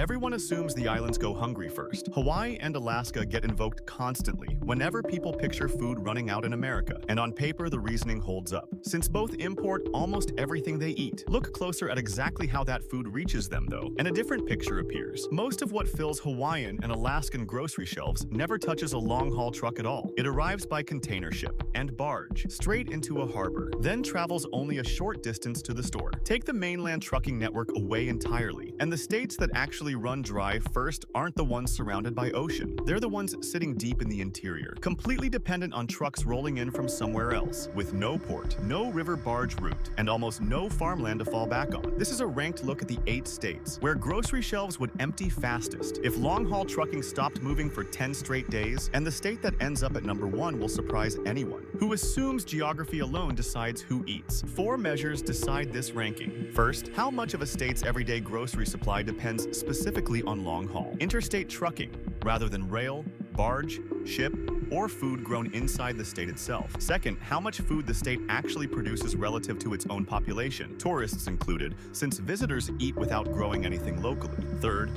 Everyone assumes the islands go hungry first. Hawaii and Alaska get invoked constantly whenever people picture food running out in America, and on paper the reasoning holds up, since both import almost everything they eat. Look closer at exactly how that food reaches them, though, and a different picture appears. Most of what fills Hawaiian and Alaskan grocery shelves never touches a long-haul truck at all. It arrives by container ship and barge, straight into a harbor, then travels only a short distance to the store. Take the mainland trucking network away entirely, and the states that actually run dry first aren't the ones surrounded by ocean. They're the ones sitting deep in the interior, completely dependent on trucks rolling in from somewhere else, with no port, no river barge route, and almost no farmland to fall back on. This is a ranked look at the 8 states where grocery shelves would empty fastest if long-haul trucking stopped moving for 10 straight days, and the state that ends up at number 1 will surprise anyone who assumes geography alone decides who eats. 4 measures decide this ranking. First, how much of a state's everyday grocery supply depends specifically on long-haul, interstate trucking, rather than rail, barge, ship, or food grown inside the state itself. Second, how much food the state actually produces relative to its own population, tourists included, since visitors eat without growing anything locally. Third,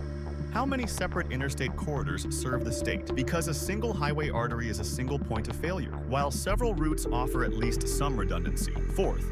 how many separate interstate corridors serve the state? Because a single highway artery is a single point of failure, while several routes offer at least some redundancy. Fourth,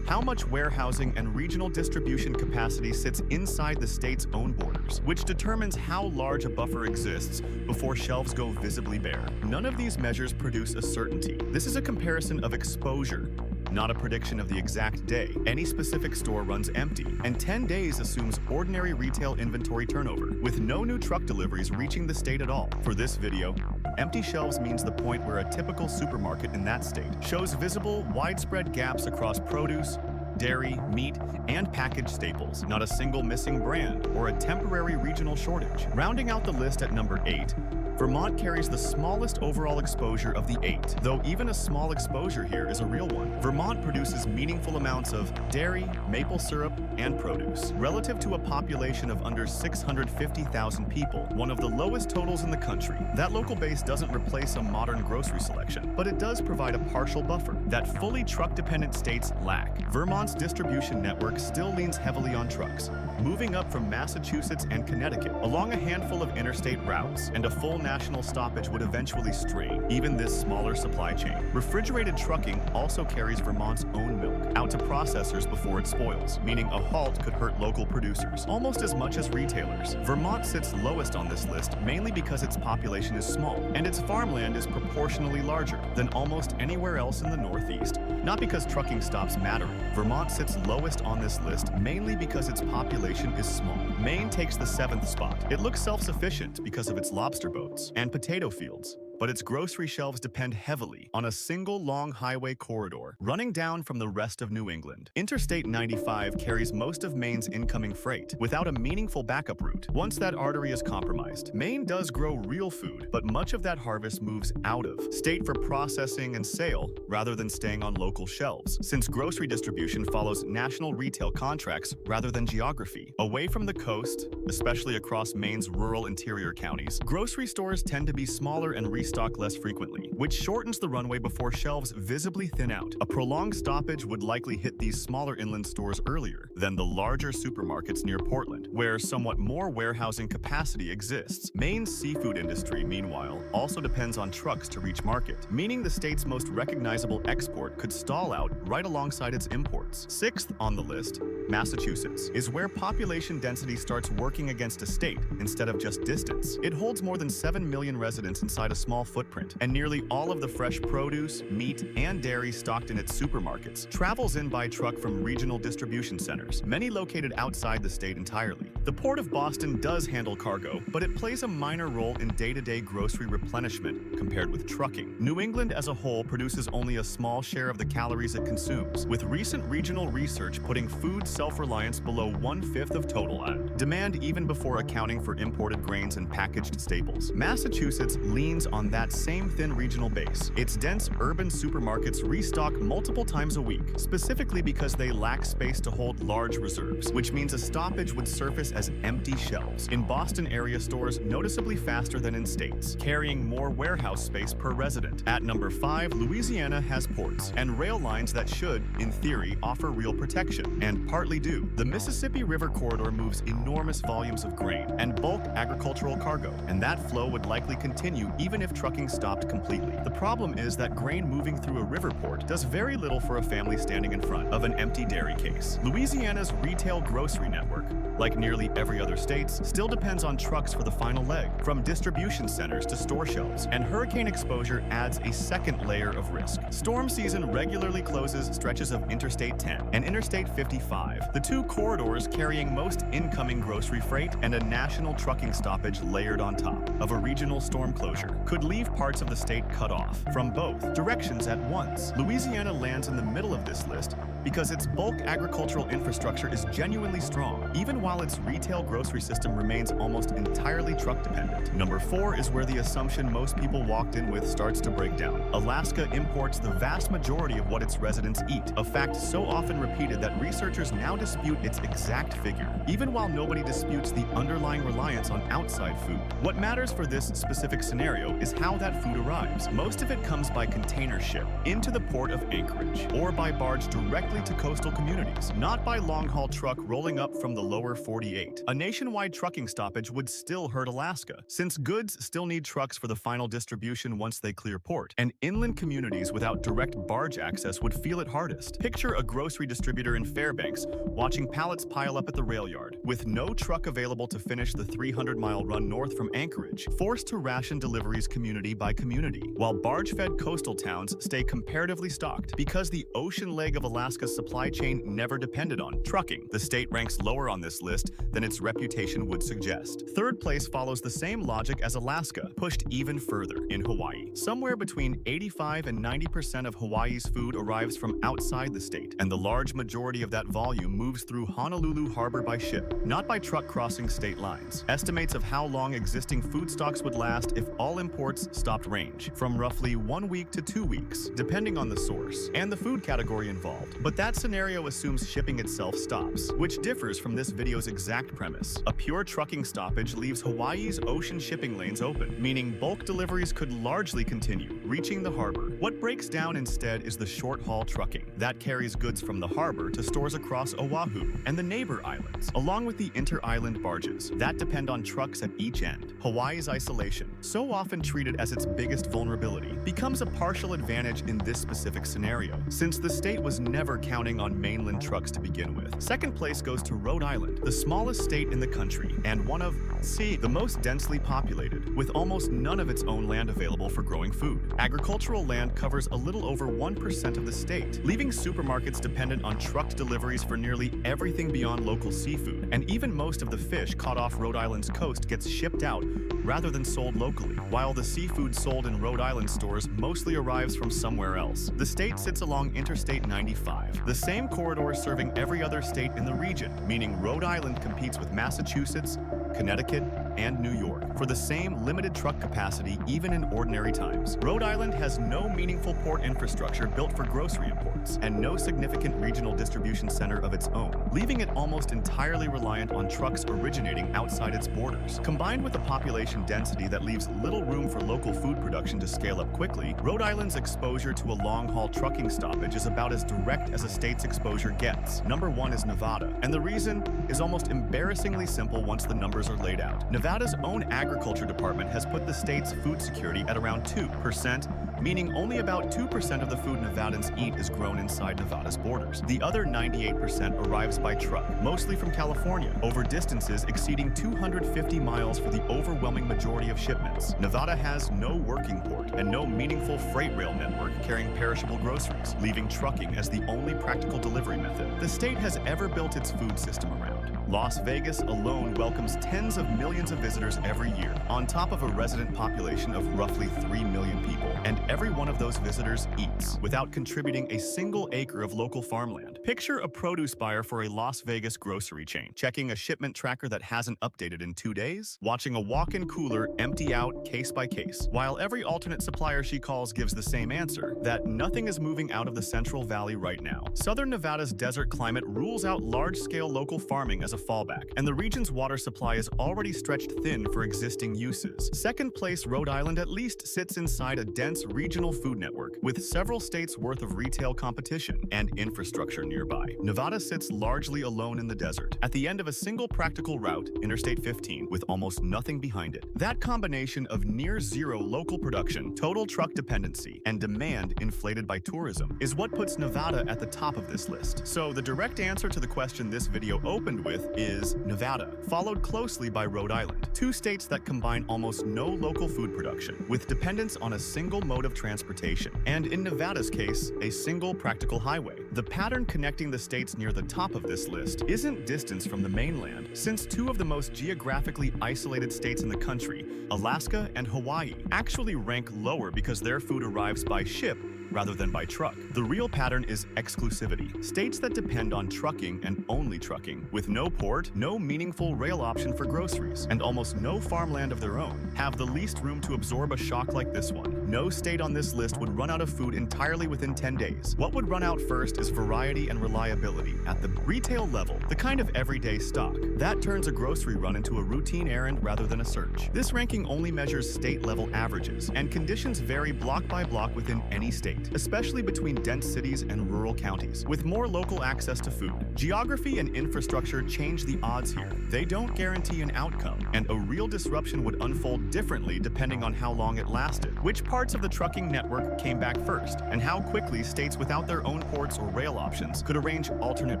how much warehousing and regional distribution capacity sits inside the state's own borders, which determines how large a buffer exists before shelves go visibly bare. None of these measures produce a certainty. This is a comparison of exposure, not a prediction of the exact day any specific store runs empty, and 10 days assumes ordinary retail inventory turnover, with no new truck deliveries reaching the state at all. For this video, empty shelves means the point where a typical supermarket in that state shows visible, widespread gaps across produce, dairy, meat, and packaged staples, not a single missing brand or a temporary regional shortage. Rounding out the list at number 8, Vermont carries the smallest overall exposure of the 8, though even a small exposure here is a real one. Vermont produces meaningful amounts of dairy, maple syrup, and produce, relative to a population of under 650,000 people, one of the lowest totals in the country. That local base doesn't replace a modern grocery selection, but it does provide a partial buffer that fully truck-dependent states lack. Vermont's distribution network still leans heavily on trucks, moving up from Massachusetts and Connecticut along a handful of interstate routes, and a full national stoppage would eventually strain even this smaller supply chain. Refrigerated trucking also carries Vermont's own milk out to processors before it spoils, meaning a halt could hurt local producers almost as much as retailers. Vermont sits lowest on this list mainly because its population is small and its farmland is proportionally larger than almost anywhere else in the Northeast. Not because trucking stops mattering. Vermont sits lowest on this list mainly because its population is small. Maine takes the 7th spot. It looks self-sufficient because of its lobster boats and potato fields, but its grocery shelves depend heavily on a single long highway corridor running down from the rest of New England. Interstate 95 carries most of Maine's incoming freight without a meaningful backup route. Once that artery is compromised, Maine does grow real food, but much of that harvest moves out of state for processing and sale rather than staying on local shelves, since grocery distribution follows national retail contracts rather than geography. Away from the coast, especially across Maine's rural interior counties, grocery stores tend to be smaller and restock less frequently, which shortens the runway before shelves visibly thin out. A prolonged stoppage would likely hit these smaller inland stores earlier than the larger supermarkets near Portland, where somewhat more warehousing capacity exists. Maine's seafood industry, meanwhile, also depends on trucks to reach market, meaning the state's most recognizable export could stall out right alongside its imports. 6th on the list, Massachusetts, is where population density starts working against a state instead of just distance. It holds more than 7 million residents inside a small footprint, and nearly all of the fresh produce, meat, and dairy stocked in its supermarkets travels in by truck from regional distribution centers, many located outside the state entirely. The Port of Boston does handle cargo, but it plays a minor role in day-to-day grocery replenishment compared with trucking. New England as a whole produces only a small share of the calories it consumes, with recent regional research putting food self-reliance below 1/5 of total demand even before accounting for imported grains and packaged staples. Massachusetts leans on that same thin regional base. Its dense urban supermarkets restock multiple times a week, specifically because they lack space to hold large reserves, which means a stoppage would surface as empty shelves in Boston area stores noticeably faster than in states, carrying more warehouse space per resident. At number 5, Louisiana has ports and rail lines that should, in theory, offer real protection, and partly do. The Mississippi River corridor moves enormous volumes of grain and bulk agricultural cargo, and that flow would likely continue even if trucking stopped completely. The problem is that grain moving through a river port does very little for a family standing in front of an empty dairy case. Louisiana's retail grocery network, like nearly every other state's, still depends on trucks for the final leg, from distribution centers to store shelves, and hurricane exposure adds a second layer of risk. Storm season regularly closes stretches of Interstate 10 and Interstate 55, the two corridors carrying most incoming grocery freight, and a national trucking stoppage layered on top of a regional storm closure could leave parts of the state cut off from both directions at once. Louisiana lands in the middle of this list because its bulk agricultural infrastructure is genuinely strong, even while its retail grocery system remains almost entirely truck-dependent. Number 4 is where the assumption most people walked in with starts to break down. Alaska imports the vast majority of what its residents eat, a fact so often repeated that researchers now dispute its exact figure, even while nobody disputes the underlying reliance on outside food. What matters for this specific scenario is how that food arrives. Most of it comes by container ship into the port of Anchorage, or by barge directly to coastal communities, not by long-haul truck rolling up from the lower 48. A nationwide trucking stoppage would still hurt Alaska, since goods still need trucks for the final distribution once they clear port, and inland communities without direct barge access would feel it hardest. Picture a grocery distributor in Fairbanks watching pallets pile up at the rail yard, with no truck available to finish the 300-mile run north from Anchorage, forced to ration deliveries community by community, while barge-fed coastal towns stay comparatively stocked because the ocean leg of Alaska's supply chain never depended on trucking. The state ranks lower on this list than its reputation would suggest. Third place follows the same logic as Alaska, pushed even further in Hawaii. Somewhere between 85 and 90% of Hawaii's food arrives from outside the state, and the large majority of that volume moves through Honolulu Harbor by ship, not by truck crossing state lines. Estimates of how long existing food stocks would last if all imports stopped range from roughly 1 week to 2 weeks, depending on the source and the food category involved. But that scenario assumes shipping itself stops, which differs from this video's exact premise. A pure trucking stoppage leaves Hawaii's ocean shipping lanes open, meaning bulk deliveries could largely continue, reaching the harbor. What breaks down instead is the short-haul trucking that carries goods from the harbor to stores across Oahu and the neighbor islands, along with the inter-island barges that depend on trucks at each end. Hawaii's isolation, so often treated as its biggest vulnerability, becomes a partial advantage in this specific scenario, since the state was never counting on mainland trucks to begin with. Second place goes to Rhode Island, the smallest state in the country and one of the most densely populated, with almost none of its own land available for growing food. Agricultural land covers a little over 1% of the state, leaving supermarkets dependent on trucked deliveries for nearly everything beyond local seafood, and even most of the fish caught off Rhode Island's coast gets shipped out rather than sold locally, while the seafood sold in Rhode Island stores mostly arrives from somewhere else. The state sits along Interstate 95, the same corridor serving every other state in the region, meaning Rhode Island competes with Massachusetts, Connecticut, and New York for the same limited truck capacity even in ordinary times. Rhode Island has no meaningful port infrastructure built for grocery imports and no significant regional distribution center of its own, leaving it almost entirely reliant on trucks originating outside its borders. Combined with a population density that leaves little room for local food production to scale up quickly, Rhode Island's exposure to a long-haul trucking stoppage is about as direct as a state's exposure gets. Number 1 is Nevada, and the reason is almost embarrassingly simple once the numbers are laid out. Nevada's own agriculture department has put the state's food security at around 2%, meaning only about 2% of the food Nevadans eat is grown inside Nevada's borders. The other 98% arrives by truck, mostly from California, over distances exceeding 250 miles for the overwhelming majority of shipments. Nevada has no working port and no meaningful freight rail network carrying perishable groceries, leaving trucking as the only practical delivery method the state has ever built its food system around. Las Vegas alone welcomes tens of millions of visitors every year, on top of a resident population of roughly 3 million people, and every one of those visitors eats without contributing a single acre of local farmland. Picture a produce buyer for a Las Vegas grocery chain, checking a shipment tracker that hasn't updated in 2 days, watching a walk-in cooler empty out case by case, while every alternate supplier she calls gives the same answer, that nothing is moving out of the Central Valley right now. Southern Nevada's desert climate rules out large-scale local farming as a a fallback, and the region's water supply is already stretched thin for existing uses. Second place, Rhode Island at least sits inside a dense regional food network with several states' worth of retail competition and infrastructure nearby. Nevada sits largely alone in the desert, at the end of a single practical route, Interstate 15, with almost nothing behind it. That combination of near-zero local production, total truck dependency, and demand inflated by tourism is what puts Nevada at the top of this list. So the direct answer to the question this video opened with is Nevada, followed closely by Rhode Island, two states that combine almost no local food production, with dependence on a single mode of transportation, and in Nevada's case, a single practical highway. The pattern connecting the states near the top of this list isn't distance from the mainland, since two of the most geographically isolated states in the country, Alaska and Hawaii, actually rank lower because their food arrives by ship rather than by truck. The real pattern is exclusivity. States that depend on trucking and only trucking, with no port, no meaningful rail option for groceries, and almost no farmland of their own, have the least room to absorb a shock like this one. No state on this list would run out of food entirely within 10 days. What would run out first is variety and reliability. At the retail level, the kind of everyday stock. That turns a grocery run into a routine errand rather than a search. This ranking only measures state-level averages, and conditions vary block by block within any state, especially between dense cities and rural counties, with more local access to food. Geography and infrastructure change the odds here. They don't guarantee an outcome, and a real disruption would unfold differently depending on how long it lasted, which parts of the trucking network came back first, and how quickly states without their own ports or rail options could arrange alternate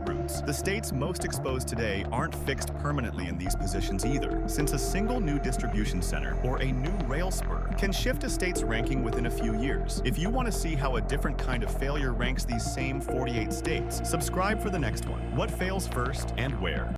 routes. The states most exposed today aren't fixed permanently in these positions either, since a single new distribution center or a new rail spur can shift a state's ranking within a few years. If you want to see how a different kind of failure ranks these same 48 states, subscribe for the next one. What fails first and where?